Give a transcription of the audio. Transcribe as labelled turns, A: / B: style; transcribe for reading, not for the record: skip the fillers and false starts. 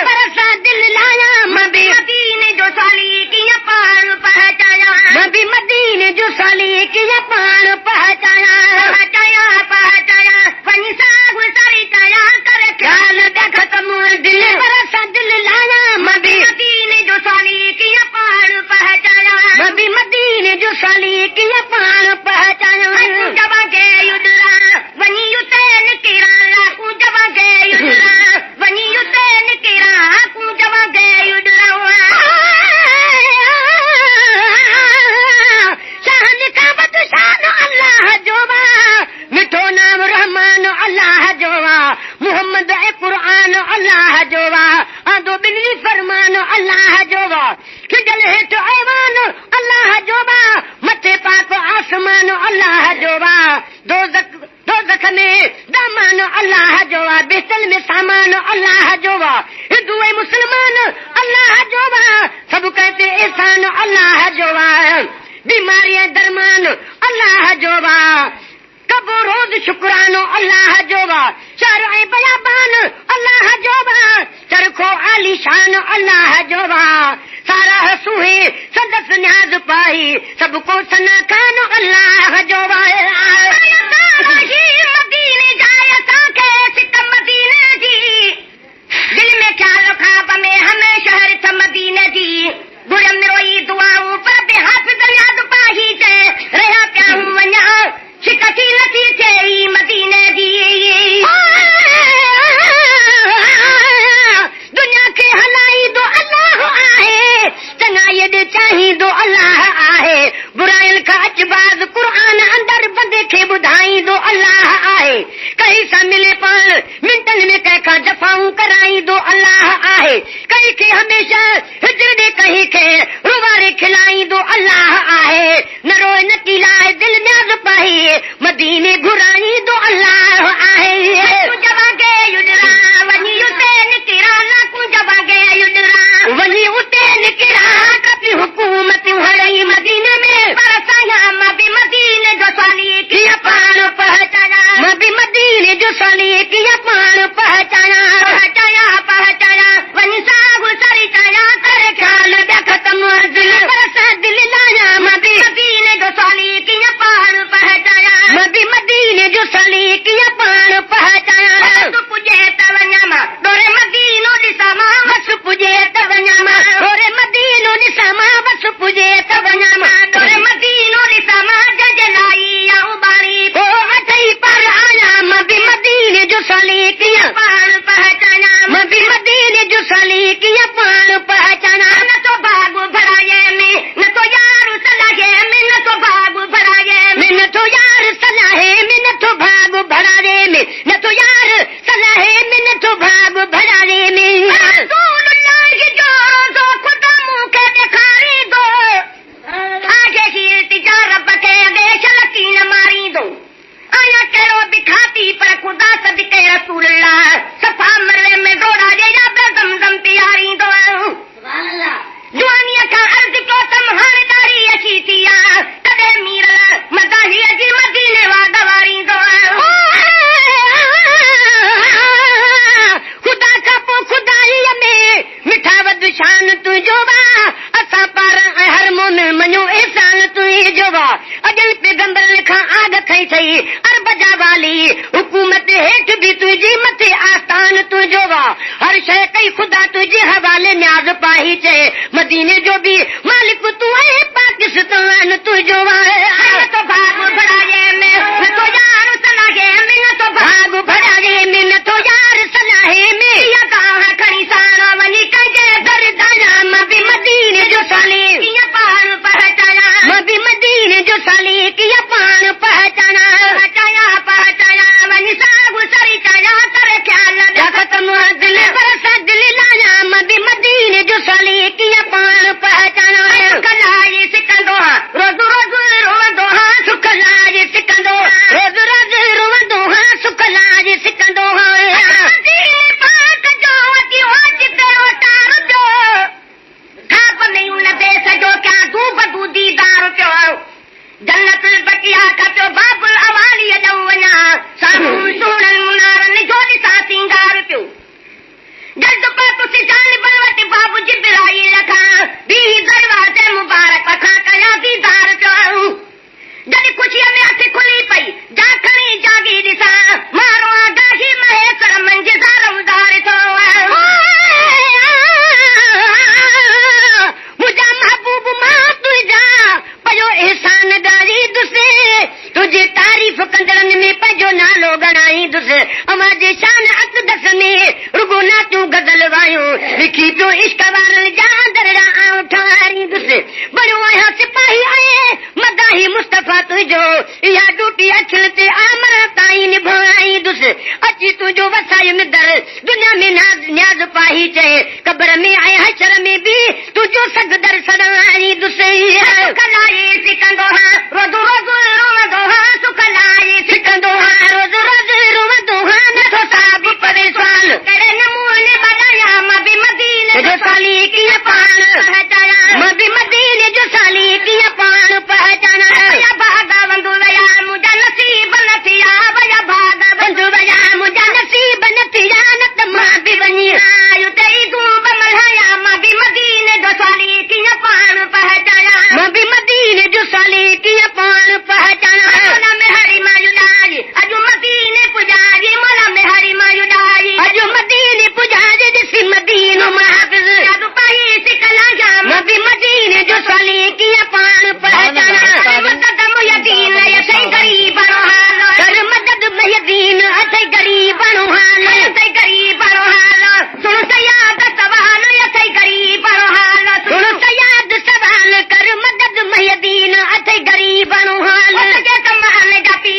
A: बरसा दिल लाया मबी मदीने जो साली किया पाण पहचाया मबी मदीने जो साली किया पाण पहचाया पहचाया वनी सागु सारी चाया कर ख्याल देख तुम दिल बरसा दिल लाया मबी मदीने जो साली किया पाण पहचाया मबी मदीने जो साली किया पाण पहचाया जबा के युदरा वनी युतेन किरा कु जबा के युदरा वनी युतेन किरा कु जबा के युदरा शान का बदशान अल्लाह जोवा मिठो नाम रहमान अल्लाह जोवा मोहम्मद ए कुरान अल्लाह जोवा आदो बिजली फरमान अल्लाह जोवा खिजल हेठ ऐवान अल्लाह जोवा मथे पाक आसमान अल्लाह जोवा दोज़ख में दामान अल्लाह जोवा बिस्तल में सामान अल्लाह जोवा हिंदू मुसलमान अल्लाह जोवा सब कहते एहसान अल्लाह जोवा बीमारियां दरमान अल्लाह जोवा कबो रोज शुक्रानो अल्लाह जोवा शरअ बयाबान अल्लाह जोवा चरखो आलीशान अल्लाह जोवा सारा हसूहे सदस न्याज पाई सबको सना खान अल्लाह जोवा मदीने जाए ताके सिकम मदीने जी दिल में ख्याल खाब में हमेशा हर मदीने जी गुरम रोई दुआओं पर बेहाफिज याद पाही चे रहा क्या हूं वन्या शिकती नथी थे मदीने जी दुनिया के हलाई दो अल्लाह आहे चंगाई दे चाही दो अल्लाह आहे बुराइल का अचबाज कुरान अंदर बंदे खे बुधाई दो अल्लाह आहे कहीं सा मिले पर मिंटन में कह का जफाऊं कराई दो अल्लाह आहे कहीं के हमेशा हिजर दे कहीं के रुवारे खिलाई दो अल्लाह आहे न रोए न किलाए दिल न्याज पाही मदीने घुराई दो अल्लाह आहे जबा के युदरा वनी युतेन किरा लाकू जबा के युदरा वनी उतेन किरा कपी हुकूमत हड़ई मदीने में बरसाया मबी मदीने जो साली किया पाण पहचाया मबी मदीने जो साली किया पाण पहचाया पहचाया वनी सागु सारी चाया कर ख्याल देख तुम दिल बरसा दिल लाया मबी मदीने जो साली किया पाण पहचाया मबी मदीने जो साली किया पाण पहचाया तू पुजे तवन्यामा डोरे मदीनो निसामा बस पुजे तवन्यामा डोरे मदीनो निसामा बस पुजे तवन्यामा डोरे मदीनो निसामा जजलाई आऊ बारी को अथई पर आया मबी मदीने जो साली किया पाण पहचाना मबी मदीने जो साली किया पाण पहचाना न तो भागु भराये में न तो यार सलाहे में न तो भागु भराये में न तो यार सलाहे में न तो भागु भरारे में न तो यार सलाहे में न तो भागु भरारे में रसूलुल्लाह जोरों दो खुदा मुंह के दिखाई दो आगे की इल्तिजा रब के आदेश लकीन मारी दो आया करो दिखाती पर खुदा सदके रसूलुल्लाह सफा मरले में दौड़ा जे या बदम तैयारी दो सुभान अल्लाह जुआनिया का अर्ज को तुम्हारी अशी थिया कदे मीरला मदाही जी मदीने वा दवारी दो खुदा का पो खुदाई में मिठा वद शान तू जोवा असा पर हर मोमिन मनो एहसान तू जोवा अजल पैगंबर लिखा आग खई थई अरबजा वाली हुकूमत हेठ भी तुझी मथे आस्थान तू जोवा हर शय कई खुदा तुझे हवाले न्याज पाही चे मदीने जो भी मालिक तू है पाकिस्तान तू जोवा है तो भाग भराए में न तो यार सलाहे में न तो भाग भराए में न तो यार सलाहे में या कहा खड़ी सारा वनी कहे दरदाना मबी मदीने जो साली किया पाण पहचाना मबी मदीने जो साली किया पाण पहचाना पहचाया वनी सागु सरी चाया कर ख्याल देख तुम दिल बरसा दिल लाया मबी मदीने जो साली किया पाण पहचाना कलाई सिकंदो रोज रोज रोवंदो सुख लाज सिकंदो रोज रोज रोवंदो सुख लाज सिकंदो कलाई लखा बी दरवाजे मुबारक पखा कया दीदार चो जॾहिं ख़ुशीअ में अखि खुली पई जाखणी जागी ॾिसां मारो आगाही महेश्वर मंझि ज़ारमदार थो मुंहिंजा महबूब मां तुंहिंजा पंहिंजो एहसान ॻाईंदुसि तुंहिंजी तारीफ़ कंदड़नि में पंहिंजो नालो ॻणाईंदुसि अमां जे शान अक़दस में रुगो नाचूं गज़ल वायूं लिखी पियो इश्क वारनि जा दरड़ा आऊं ठारींदुसि बणियो आहियां सिपाही ऐं मदाही मुस्तफ़ा तुंहिंजो इहा ड्यूटी अखियुनि ते आमर ताईं निभाईंदुसि अची तुंहिंजो वसायो मिदर दुनिया में न्याज़ पाही चए क़ब्र में ऐं हशर में बि तुंहिंजो सगदर सड़ाईंदुसि कलाई सिकंदो हा रोज़ रोज़ रोवंदो हा सुखलाई सिकंदो हा रोज़ रोज़ रोवंदो हा नथो साब पवे सवाल कहिड़े नमूने बनाया मां बि मदीने जो साली कीअं पाण पहचाना मां बि मदीने जो साली कीअं पाण पहचाना भया भागा वंदू वया मुंहिंजा नसीब न थिया भया भागा वंदू वया मुंहिंजा नसीब न थिया न त मां बि वञी आयो तई तूं बमलाया मां बि मदीने जो साली कीअं पाण पहचाना मां बि मदीने जो साली कीअं पाण पहचाना मोला में हरी मायुलाई अॼु मदीने पुॼारी मोला में हरी मायुलाई अॼु मदीने पुॼारी ॾिसी मदीनो महफ़िज़ यादि पाई सिकलाया मां बि मदीने जो साली कीअं पाण पहचाना मदद मुयदीन अथई ग़रीबनो हाल कर मदद मुयदीन अथई ग़रीबनो हाल अथई ग़रीबनो हाल सुन सयाद सवाल अथई ग़रीबनो हाल सुन सयाद सवाल कर मदद मुयदीन अथई ग़रीबनो हाल के कमाल जा पी